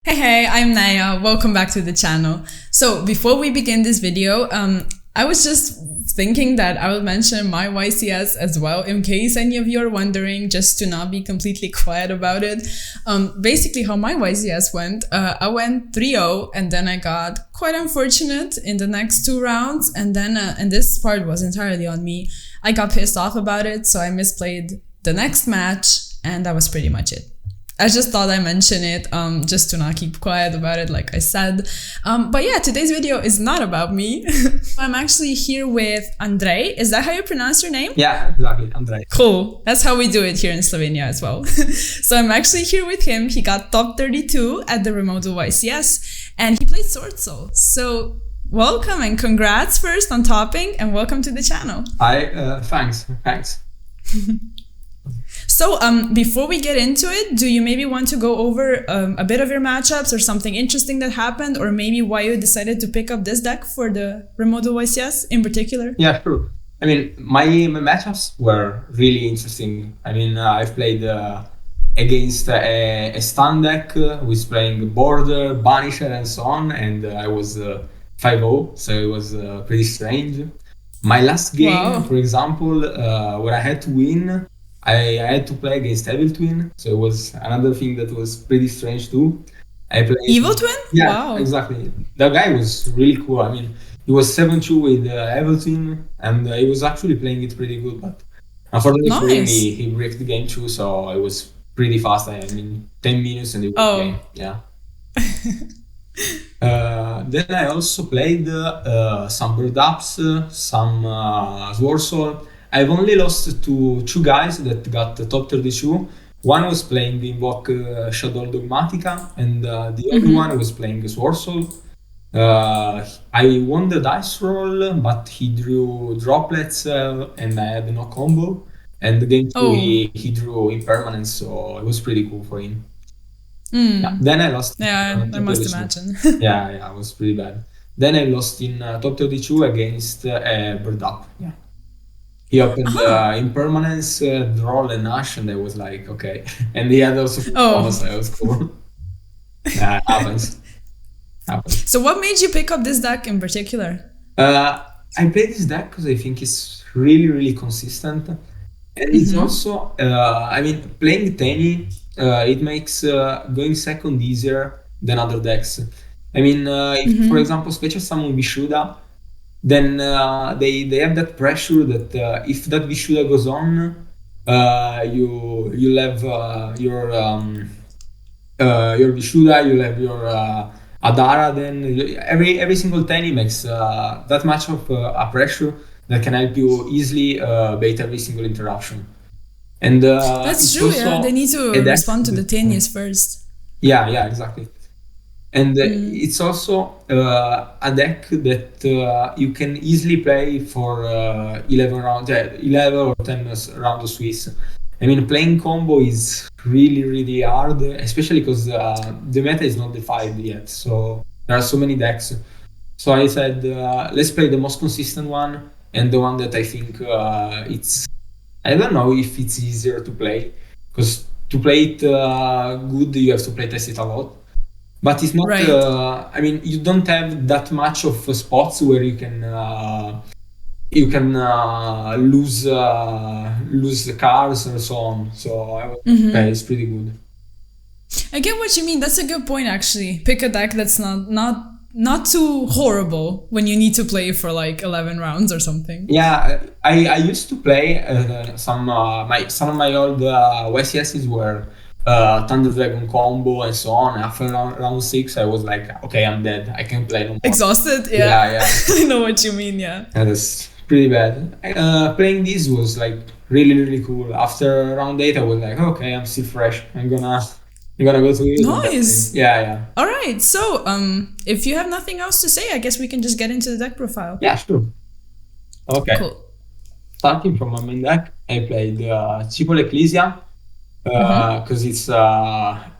Hey, I'm Naya. Welcome back to the channel. So before we begin this video, I was just thinking that I will mention my YCS as well, in case any of you are wondering, just to not be completely quiet about it. Basically how my YCS went, I went 3-0 and then I got quite unfortunate in the next two rounds. And then, and this part was entirely on me, I got pissed off about it. So I misplayed the next match and that was pretty much it. I just thought I'd mention it, just to not keep quiet about it, like I said. But yeah, today's video is not about me. I'm actually here with Andrei. Is that how you pronounce your name? Yeah, exactly, Andrei. Cool. That's how we do it here in Slovenia as well. So I'm actually here with him. He got top 32 at the remote Duel YCS and he played Swordsoul. So welcome and congrats first on topping and welcome to the channel. Hi, thanks. So before we get into it, do you maybe want to go over a bit of your matchups or something interesting that happened, or maybe why you decided to pick up this deck for the remote YCS in particular? Yeah, sure. I mean, my matchups were really interesting. I mean, I've played against a stun deck who is playing Border, Banisher and so on, and I was 5-0, so it was pretty strange. My last game, for example, where I had to win, I had to play against Evil Twin, so it was another thing that was pretty strange too. I played Evil Twin? Yeah, wow. Exactly. That guy was really cool. I mean, he was 7-2 with Evil Twin, and he was actually playing it pretty good, but unfortunately he bricked the game too, so it was pretty fast. I mean, 10 minutes and it was the game. Yeah. Then I also played some Bird Ups, some Swordsoul. I've only lost to two guys that got the top 32. One was playing the Invoke Shadow Dogmatica, and the other one was playing Swordsoul. I won the dice roll, but he drew droplets and I had no combo. And the game two, he drew impermanence, so it was pretty cool for him. Yeah. Then I lost. Yeah, I must imagine. yeah, it was pretty bad. Then I lost in top 32 against Bird Up. Yeah. He opened impermanence, Droll and Ash, and I was like, okay. And he had also so it was cool. Yeah, happens. So what made you pick up this deck in particular? I played this deck because I think it's really, really consistent. And it's also, I mean, playing Tenyi, it makes going second easier than other decks. I mean, if, for example, special summon Vishuda, then they have that pressure that if that Vishuda goes on, you'll have your Vishuda, you'll have your Adara. Then every single Tenyi makes that much of a pressure that can help you easily bait every single interruption. And that's true. Yeah, they need to respond to the Tenyis first. Yeah, exactly. And it's also a deck that you can easily play for 11 or 10 rounds of Swiss. I mean, playing combo is really, really hard, especially because the meta is not defined yet. So there are so many decks. So I said, let's play the most consistent one and the one that I think it's... I don't know if it's easier to play, because to play it good, you have to play test it a lot. But it's not. I mean, you don't have that much of spots where you can lose the cars or so on. So it's pretty good. I get what you mean. That's a good point, actually. Pick a deck that's not too horrible when you need to play for like 11 rounds or something. Yeah, I used to play some of my old YCSs were Thunder Dragon combo and so on. After round 6, I was like, okay, I'm dead. I can't play no more. Exhausted? Yeah. I know what you mean. Yeah. That's pretty bad. Playing this was like really, really cool. After round 8, I was like, okay, I'm still fresh. I'm gonna go to it. Nice. Yeah. All right. So, if you have nothing else to say, I guess we can just get into the deck profile. Yeah, sure. Okay. Cool. Starting from my main deck, I played Cipoll Ecclesia. Because it's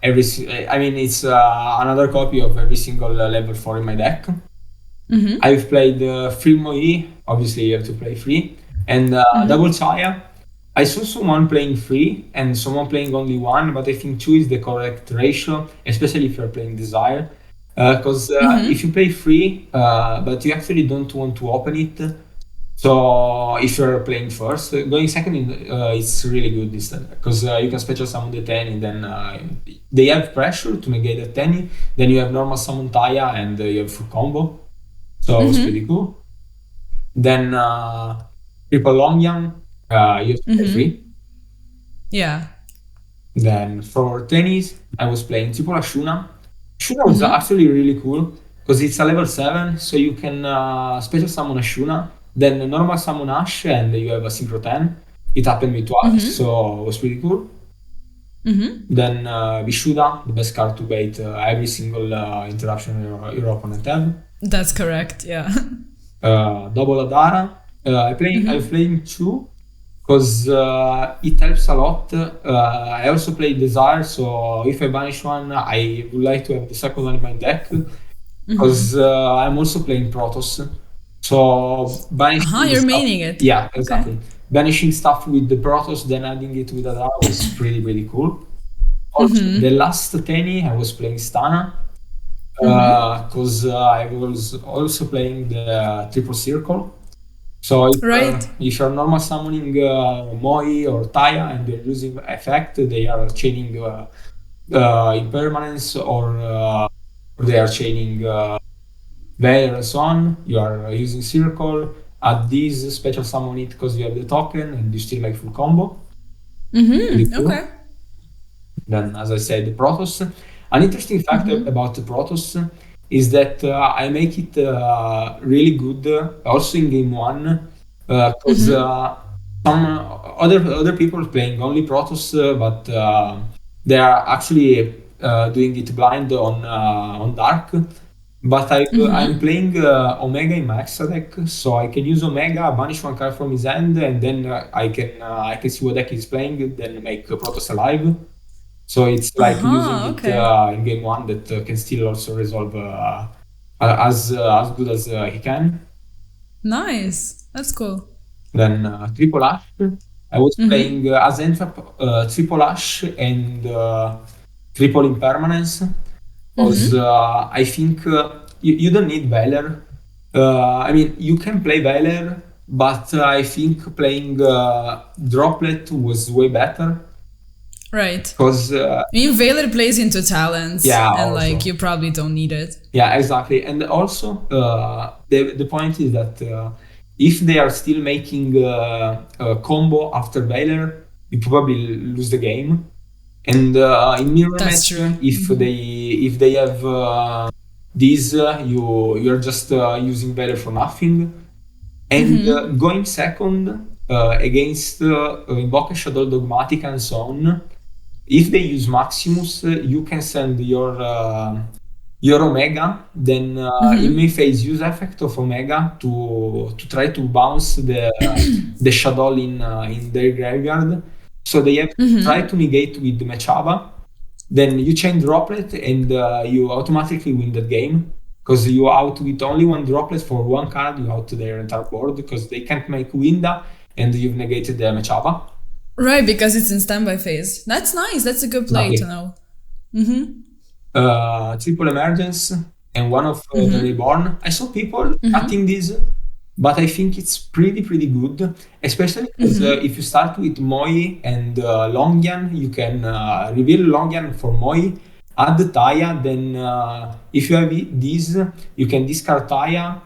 it's another copy of every single level 4 in my deck. I've played free Moe, obviously you have to play free, and double Chaya. I saw someone playing 3 and someone playing only 1, but I think 2 is the correct ratio, especially if you're playing Desire. Because if you play 3, but you actually don't want to open it, so if you're playing first, going second it's really good instead, because you can special summon the Tenyi, then they have pressure to negate the Tenyi, then you have normal summon Taya, and you have full combo. So it's pretty cool. Then triple Longyang, you have to play 3. Yeah. Then for Tennis, I was playing triple Ashuna. Ashuna was actually really cool, because it's a level 7, so you can special summon Ashuna, then normal summon Ash, and you have a synchro 10. It happened with twice, so it was pretty cool. Then Vishuda, the best card to bait every single interruption your opponent have. That's correct, yeah. Double Adara. I'm playing 2, because it helps a lot. I also play Desire, so if I banish one, I would like to have the second one in my deck, because I'm also playing Protoss. So banishing you're maining it. Yeah, exactly. Okay. Banishing stuff with the Protoss, then adding it with Adara was pretty cool. Also, the last Tenyi, I was playing Stana, because I was also playing the triple circle. So if you're normal summoning Moi or Taya and they're losing effect, they are chaining impermanence, or they are chaining Valor and so on. You are using circle, add these, special summon it because you have the token, and you still make full combo. Cool. Okay. Then, as I said, the Protoss. An interesting fact about the Protoss is that I make it really good also in game 1, because some other people playing only Protoss, but they are actually doing it blind on Dark. But I'm playing Omega in my extra deck, so I can use Omega, banish one card from his hand, and then I can see what deck he's playing, then make Protoss alive. So it's like using it in game 1 that can still also resolve as good as he can. Nice, that's cool. Then Triple Ash, I was playing as Entrap, Triple Ash and Triple Impermanence. Because I think you don't need Valor. I mean, you can play Valor, but I think playing Droplet was way better. Right. Because I mean, Valor plays into talents, and also, like, you probably don't need it. Yeah, exactly. And also, the point is that if they are still making a combo after Valor, you probably lose the game. And in mirror match, if they have these, you're just using Valor for nothing. And going second against Invoke Shadow Dogmatic and so on, if they use Maximus, you can send your Omega, then you may face use effect of Omega to try to bounce the Shadow in their graveyard. So they have to try to negate with the Mechaba. Then you chain Droplet and you automatically win that game. Because you out with only one Droplet for one card, you out their entire board, because they can't make Winda and you've negated the Mechaba. Right, because it's in standby phase. That's nice. That's a good play to know. Triple Emergence and one of the Reborn. I saw people cutting this, but I think it's pretty good, especially because if you start with Moi and Longyan, you can reveal Longyan for Moi, add the Taya, then if you have this, you can discard Taya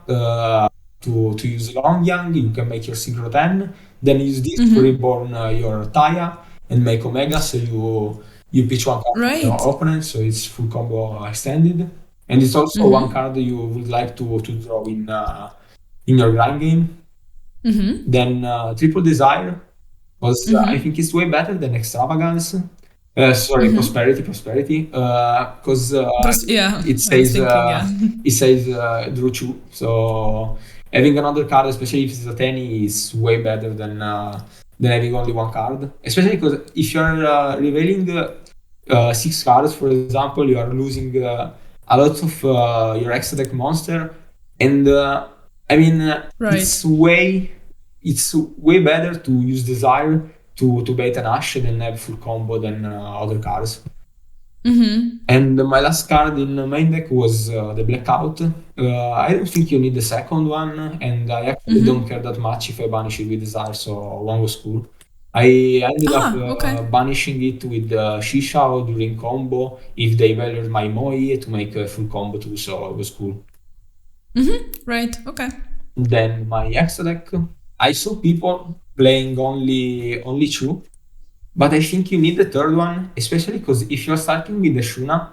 to use Longyan, you can make your Synchro 10, then use this to reborn your Taya and make Omega, so you pitch one card to your opponent, so it's full combo extended. And it's also one card you would like to draw in your grind game. Then Triple Desire, because I think it's way better than Extravagance. Prosperity, because it says draw 2. So having another card, especially if it's a Tenyi, is way better than having only one card. Especially because if you're revealing 6 cards, for example, you are losing a lot of your extra deck monster, and I mean, it's way better to use Desire, to bait an Ash, then have full combo, then other cards. Mm-hmm. And my last card in the main deck was the Blackout. I don't think you need the second one, and I actually don't care that much if I banish it with Desire, so one was cool. I ended up banishing it with Shishao during combo if they valued my Moi to make a full combo too, so it was cool. Right, okay. Then my extra deck, I saw people playing only two, but I think you need the third one, especially because if you're starting with the Shuna,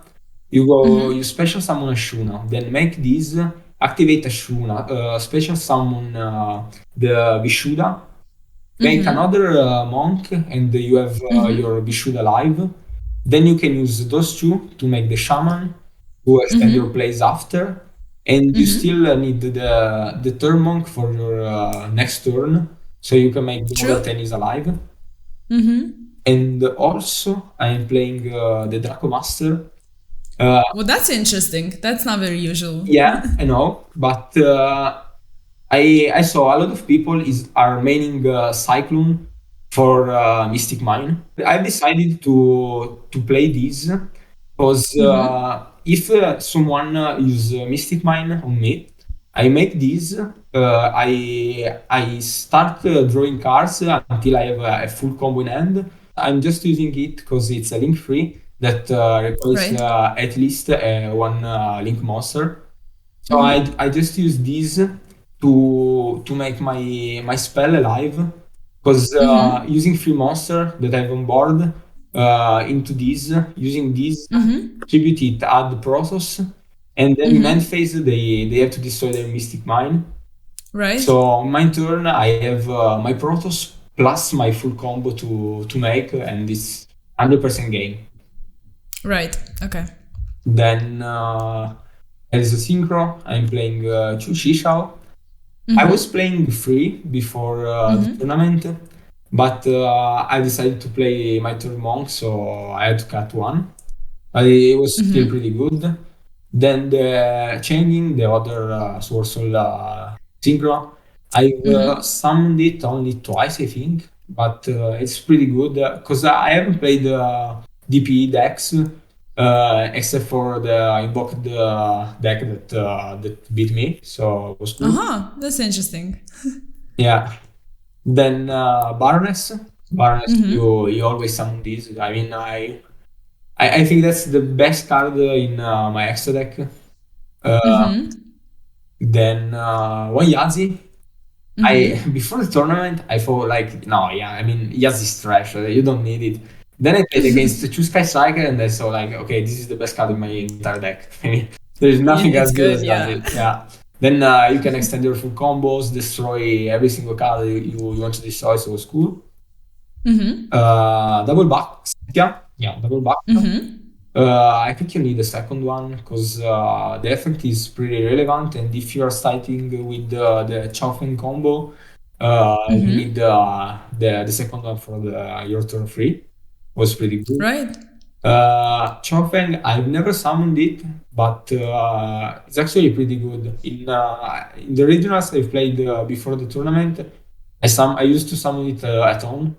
you special summon a Shuna, then make this, activate a Shuna, special summon the Vishuda, make another monk, and you have your Vishuda live. Then you can use those two to make the shaman to extend your plays after, and you still need the third monk for your next turn, so you can make the other Tenyi alive. And also, I'm playing the Draco Master. Well, that's interesting. That's not very usual. Yeah, I know, but I saw a lot of people are maining Cyclone for Mystic Mine. I decided to play this because if someone use Mystic Mine on me, I make this. I start drawing cards until I have a full combo in hand. I'm just using it because it's a link free that requires at least one link monster. So I just use this to make my spell alive, because using free monster that I have on board into this, using this, tribute it, add the Protoss, and then in end phase they have to destroy their Mystic Mine. Right. So on my turn I have my Protoss plus my full combo to make, and it's 100% game. Right, okay. Then as a synchro, I'm playing Chu Shishao. I was playing free before the tournament, but I decided to play my third monk, so I had to cut one. But it was still pretty good. Then the changing the other Swordsoul synchro, I summoned it only twice, I think, but it's pretty good because I haven't played DPE decks except for the invoked deck that beat me, so it was cool. That's interesting. Yeah. Then Baroness, you always summon this. I mean, I think that's the best card in my extra deck. Then one Yazi. Before the tournament, I thought like, no, yeah, I mean, Yazi's trash. You don't need it. Then I played against the Two Sky Striker, and I saw like, okay, this is the best card in my entire deck. There's nothing as good as Yazi. Yeah. Then you can extend your full combos, destroy every single card you want to destroy, so it's cool. Double back. Yeah, double back. I think you need a second one because the effect is pretty relevant, and if you are starting with the Chaofeng combo, you need the second one for your turn free. Was pretty good. Right. Chaofeng, I've never summoned it, but it's actually pretty good. In the regionals I played before the tournament, I used to summon it at home,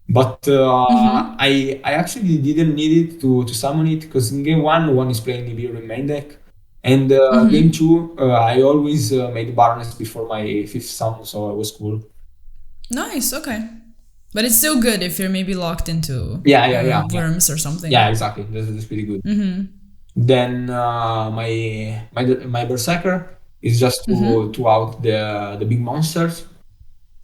but I actually didn't need it to summon it because in game one is playing Nibiru in main deck, and game two I always made Baroness before my fifth summon, so it was cool. Nice. Okay. But it's still good if you're maybe locked into worms or something. Yeah, exactly. That's pretty good. Then my Berserker is just to out the big monsters.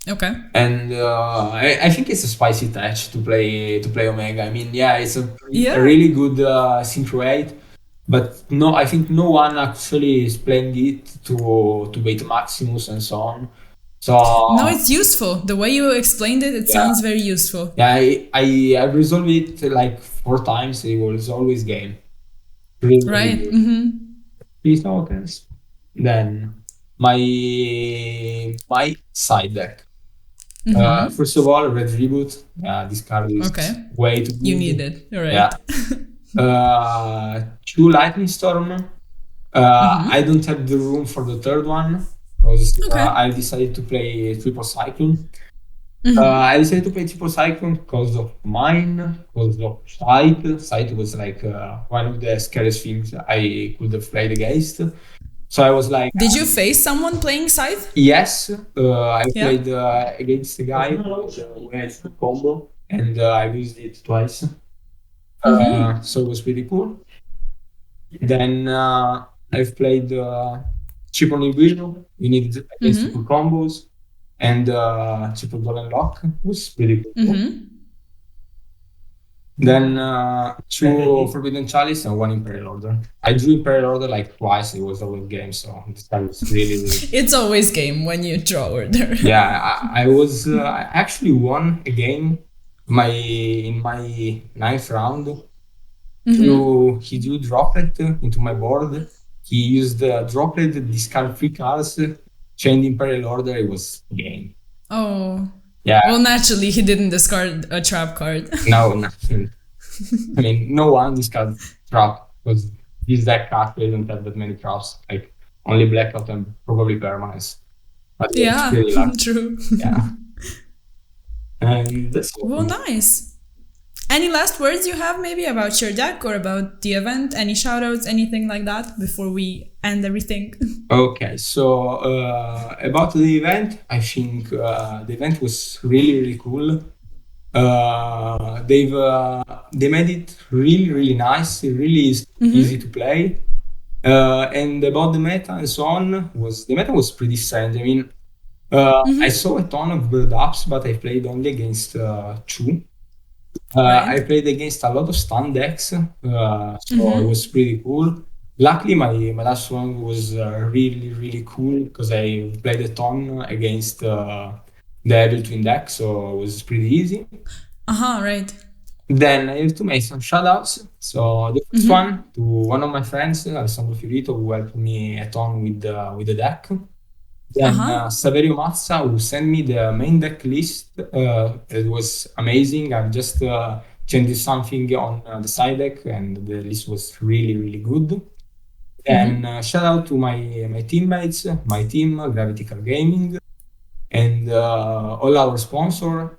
Okay. And I think it's a spicy touch to play Omega. I mean, it's a really good synchro 8, but I think no one actually is playing it to bait Maximus and so on. So no, it's useful. The way you explained it, sounds very useful. Yeah, I resolved it like 4 times. It was always game. Really, right. Really 3 tokens. Then my side deck. First of all, Red Reboot. This card is way too good. You need it. All right. Yeah. 2 Lightning Storm. I don't have the room for the third one, because I decided to play triple Cyclone. I decided to play Triple Cyclone because of mine, because of Sight. Sight was like one of the scariest things I could have played against. So I was like, Did you face someone playing Scythe? yes, I Yeah. played against a guy who had a combo, and I used it twice. So it was pretty cool. Then I've played Triple Invision. We needed against triple combos, and Triple Golden Lock was pretty cool. Then two Forbidden Chalice and one Imperial Order. I drew Imperial Order like twice. It was a good game, so this time was really. It's always game when you draw order. Yeah, I was I actually won a game in my ninth round. He drew Droplet into my board. He used Droplet, discard 3 cards, chained Imperial Order. It was a game. Oh. Yeah. Well, naturally, he didn't discard a trap card. No, nothing. I mean, no one discards trap because this deck actually doesn't have that many traps. Like only blackout and probably permanence. But Yeah, really true. Yeah. And that's all. Well, nice. Any last words you have maybe about your deck or about the event? Any shoutouts, anything like that before we end everything? Okay, so about the event, I think the event was really cool. They made it really nice. It really is easy to play. And about the meta and so on, the meta was pretty strange. I mean, I saw a ton of build ups, but I played only against 2. I played against a lot of stun decks, so it was pretty cool. Luckily, my last one was really cool because I played a ton against the Evil Twin deck, so it was pretty easy. Right. Then I have to make some shoutouts. So the first one to one of my friends, Alessandro Fiorito, who helped me a ton with the deck. Then Saverio Mazza, who sent me the main deck list. It was amazing. I've just changed something on the side deck, and the list was really good. Then shout out to my teammates, my team, Gravity Car Gaming, and all our sponsor.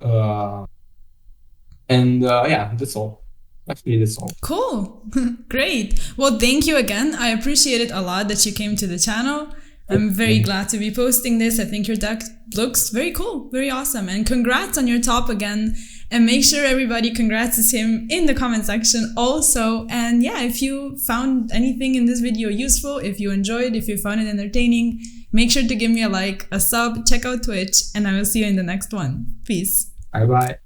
Yeah, that's all. Actually, that's all. Cool. Great. Well, thank you again. I appreciate it a lot that you came to the channel. I'm very glad to be posting this. I think your deck looks very cool, very awesome. And congrats on your top again. And make sure everybody congrats him in the comment section also. And yeah, if you found anything in this video useful, if you enjoyed, if you found it entertaining, make sure to give me a like, a sub, check out Twitch, and I will see you in the next one. Peace. Bye-bye.